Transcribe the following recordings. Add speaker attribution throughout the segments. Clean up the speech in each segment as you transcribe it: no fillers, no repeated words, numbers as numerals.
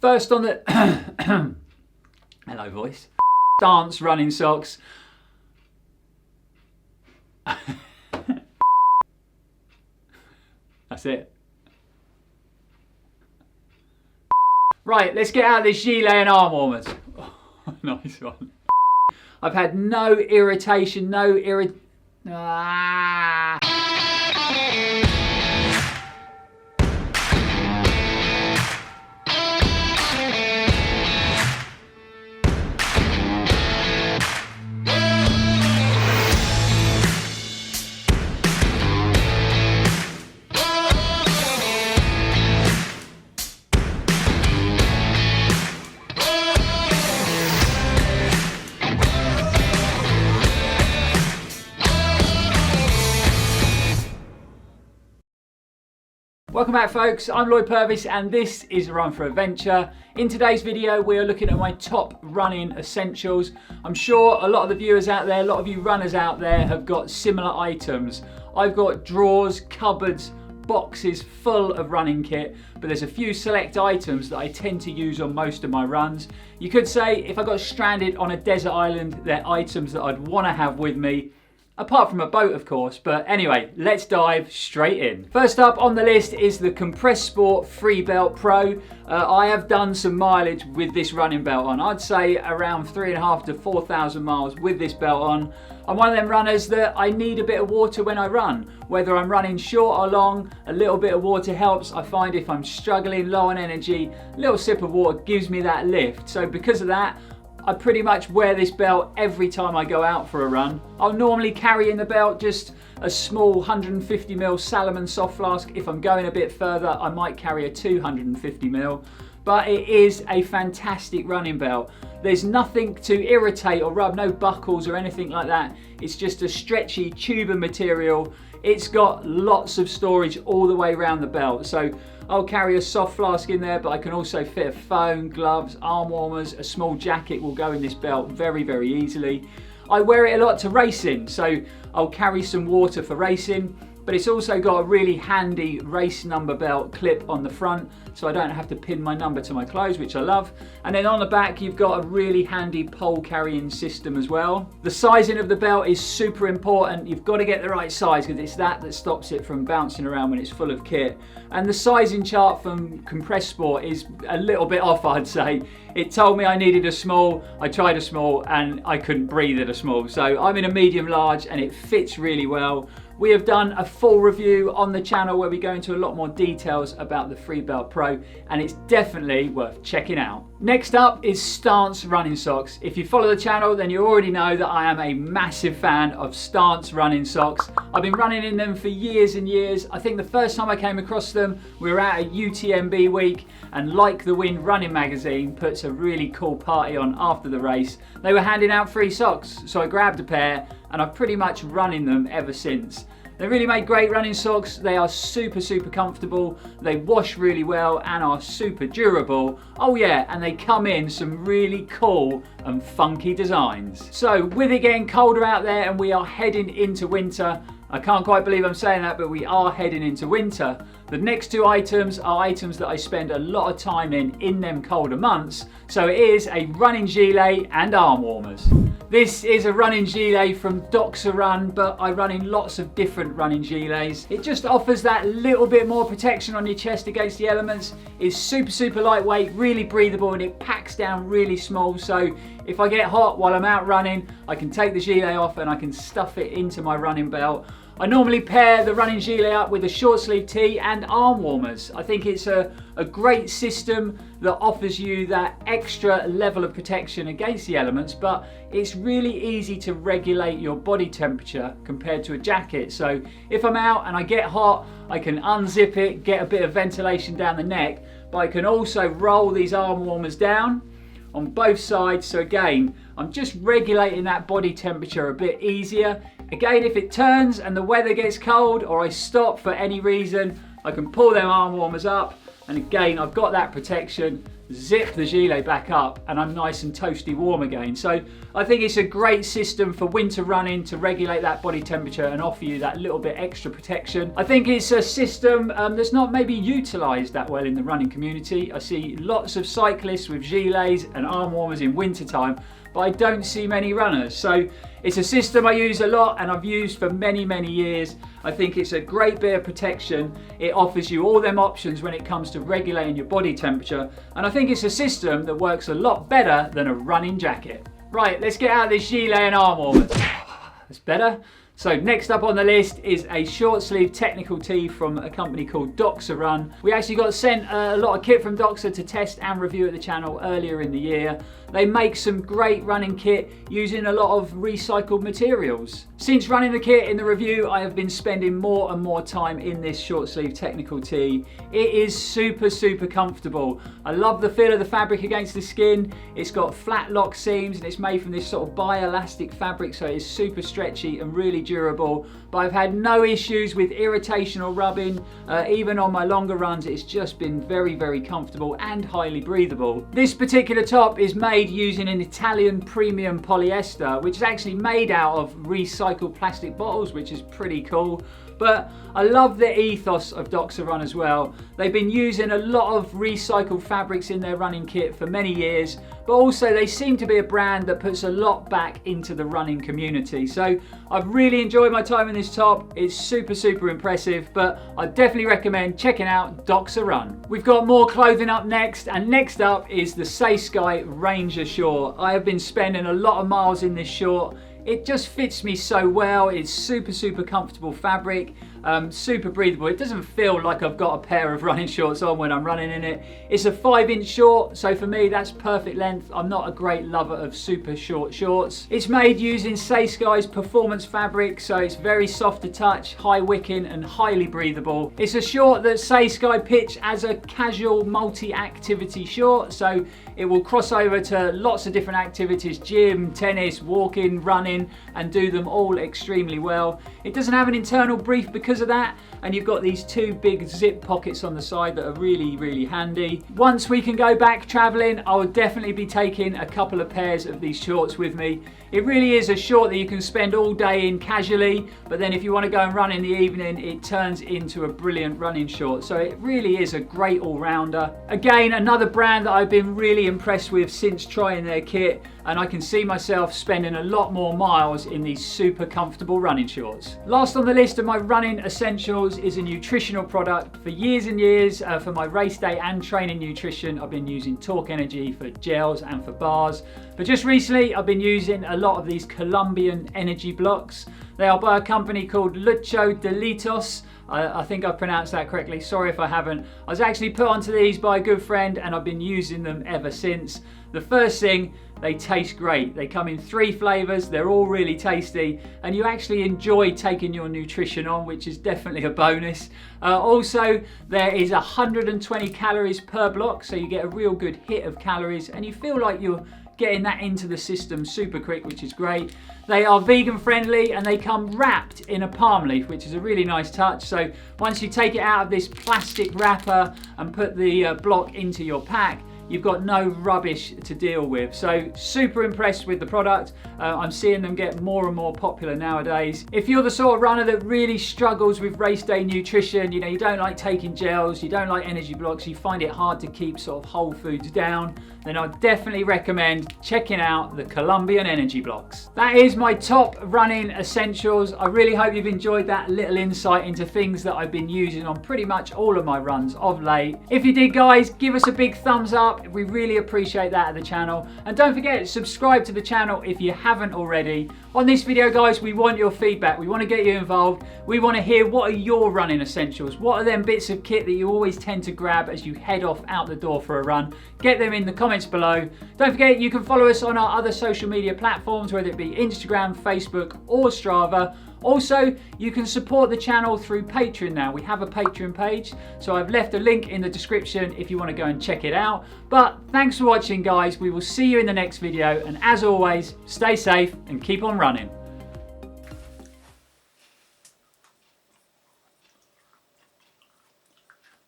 Speaker 1: First on the hello voice, stance running socks. That's it. Right, let's get out of this gilet and arm warmers. Oh, nice one. I've had no irritation, Welcome back folks, I'm Lloyd Purvis and this is Run4Adventure. In today's video we are looking at my top running essentials. I'm sure a lot of the viewers out there, a lot of you runners out there have got similar items. I've got drawers, cupboards, boxes full of running kit, but there's a few select items that I tend to use on most of my runs. You could say if I got stranded on a desert island, they're items that I'd want to have with me. Apart from a boat, of course, but anyway, let's dive straight in. First up on the list is the Compressed Sport Free Belt Pro. I have done some mileage with this running belt on. I'd say around 3,500 to 4,000 miles with this belt on. I'm one of them runners that I need a bit of water when I run. Whether I'm running short or long, a little bit of water helps. I find if I'm struggling, low on energy, a little sip of water gives me that lift. So because of that, I pretty much wear this belt every time I go out for a run. I'll normally carry in the belt just a small 150ml Salomon soft flask. If I'm going a bit further, I might carry a 250ml. But it is a fantastic running belt. There's nothing to irritate or rub, no buckles or anything like that. It's just a stretchy tuber material. It's got lots of storage all the way around the belt. So I'll carry a soft flask in there, but I can also fit a phone, gloves, arm warmers, a small jacket will go in this belt very, very easily. I wear it a lot to racing, so I'll carry some water for racing, but it's also got a really handy race number belt clip on the front, so I don't have to pin my number to my clothes, which I love. And then on the back, you've got a really handy pole carrying system as well. The sizing of the belt is super important. You've got to get the right size because it's that stops it from bouncing around when it's full of kit. And the sizing chart from Compressed Sport is a little bit off, I'd say. It told me I needed a small, I tried a small and I couldn't breathe at a small. So I'm in a medium large and it fits really well. We have done a full review on the channel where we go into a lot more details about the Free Belt Pro, and it's definitely worth checking out. Next up is Stance running socks. If you follow the channel, then you already know that I am a massive fan of Stance running socks. I've been running in them for years and years. I think the first time I came across them, we were at a UTMB week, and Like the Wind running magazine puts a really cool party on after the race. They were handing out free socks, so I grabbed a pair and I've pretty much run in them ever since. They really make great running socks. They are super, super comfortable. They wash really well and are super durable. Oh yeah, and they come in some really cool and funky designs. So with it getting colder out there and we are heading into winter, I can't quite believe I'm saying that, but we are heading into winter. The next two items are items that I spend a lot of time in them colder months. So it is a running gilet and arm warmers. This is a running gilet from Doxa Run, but I run in lots of different running gilets. It just offers that little bit more protection on your chest against the elements. It's super, super lightweight, really breathable, and it packs down really small. So if I get hot while I'm out running, I can take the gilet off and I can stuff it into my running belt. I normally pair the running gilet up with a short sleeve tee and arm warmers. I think it's a great system that offers you that extra level of protection against the elements, but it's really easy to regulate your body temperature compared to a jacket. So if I'm out and I get hot, I can unzip it, get a bit of ventilation down the neck, but I can also roll these arm warmers down on both sides. So again, I'm just regulating that body temperature a bit easier. Again, if it turns and the weather gets cold or I stop for any reason, I can pull them arm warmers up, and again, I've got that protection. zip the gilet back up, and I'm nice and toasty warm again. So I think it's a great system for winter running to regulate that body temperature and offer you that little bit extra protection. I think it's a system that's not maybe utilised that well in the running community. I see lots of cyclists with gilets and arm warmers in winter time, but I don't see many runners. So it's a system I use a lot and I've used for many, many years. I think it's a great bit of protection. It offers you all them options when it comes to regulating your body temperature. And I think it's a system that works a lot better than a running jacket. Right, let's get out this gilet and arm warmers. That's better. So next up on the list is a short sleeve technical tee from a company called Run4Adventure. We actually got sent a lot of kit from Run4Adventure to test and review at the channel earlier in the year. They make some great running kit using a lot of recycled materials. Since running the kit in the review, I have been spending more and more time in this short sleeve technical tee. It is super, super comfortable. I love the feel of the fabric against the skin. It's got flat lock seams and it's made from this sort of bioelastic fabric, so it's super stretchy and really durable. But I've had no issues with irritation or rubbing. Even on my longer runs, it's just been very, very comfortable and highly breathable. This particular top is made using an Italian premium polyester, which is actually made out of recycled plastic bottles, which is pretty cool. But I love the ethos of Run4Adventure as well. They've been using a lot of recycled fabrics in their running kit for many years, but also they seem to be a brand that puts a lot back into the running community. So I've really enjoyed my time in this top. It's super, super impressive, but I definitely recommend checking out Run4Adventure. We've got more clothing up next, and next up is the Say Sky Ranger short. I have been spending a lot of miles in this short. It just fits me so well. It's super, super comfortable fabric, super breathable. It doesn't feel like I've got a pair of running shorts on when I'm running in it. It's a 5-inch short, so for me that's perfect length. I'm not a great lover of super short shorts. It's made using Say Sky's performance fabric, so it's very soft to touch, high wicking and highly breathable. It's a short that Say Sky pitch as a casual multi-activity short, so it will cross over to lots of different activities: gym, tennis, walking, running, and do them all extremely well. It doesn't have an internal brief because of that, and you've got these two big zip pockets on the side that are really, really handy. Once we can go back traveling, I will definitely be taking a couple of pairs of these shorts with me. It really is a short that you can spend all day in casually, but then if you want to go and run in the evening, it turns into a brilliant running short. So it really is a great all-rounder. Again, another brand that I've been really impressed with since trying their kit, and I can see myself spending a lot more miles in these super comfortable running shorts. Last on the list of my running essentials is a nutritional product. For years and years, for my race day and training nutrition, I've been using Torque Energy for gels and for bars. But just recently, I've been using a lot of these Colombian energy blocks. They are by a company called Lucho de Litos. I think I've pronounced that correctly. Sorry if I haven't. I was actually put onto these by a good friend and I've been using them ever since. The first thing, they taste great. They come in 3 flavors. They're all really tasty, and you actually enjoy taking your nutrition on, which is definitely a bonus. Also, there is 120 calories per block, so you get a real good hit of calories, and you feel like you're getting that into the system super quick, which is great. They are vegan friendly and they come wrapped in a palm leaf, which is a really nice touch. So once you take it out of this plastic wrapper and put the block into your pack, you've got no rubbish to deal with. So super impressed with the product. I'm seeing them get more and more popular nowadays. If you're the sort of runner that really struggles with race day nutrition, you know, you don't like taking gels, you don't like energy blocks, you find it hard to keep sort of whole foods down, then I definitely recommend checking out the Colombian energy blocks. That is my top running essentials. I really hope you've enjoyed that little insight into things that I've been using on pretty much all of my runs of late. If you did, guys, give us a big thumbs up. We really appreciate that at the channel. And don't forget, subscribe to the channel if you haven't already. On this video, guys, we want your feedback. We want to get you involved. We want to hear, what are your running essentials? What are them bits of kit that you always tend to grab as you head off out the door for a run? Get them in the comments below. Don't forget, you can follow us on our other social media platforms, whether it be Instagram, Facebook, or Strava. Also, you can support the channel through Patreon now. We have a Patreon page, so I've left a link in the description if you want to go and check it out. But thanks for watching, guys. We will see you in the next video, and as always, stay safe and keep on running.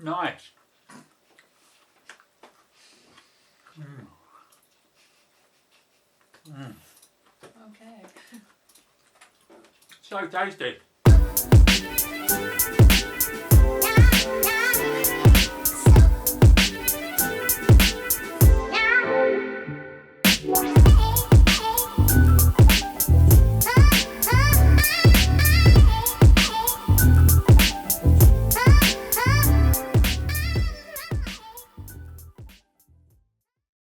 Speaker 1: Nice.
Speaker 2: Okay.
Speaker 1: So tasty.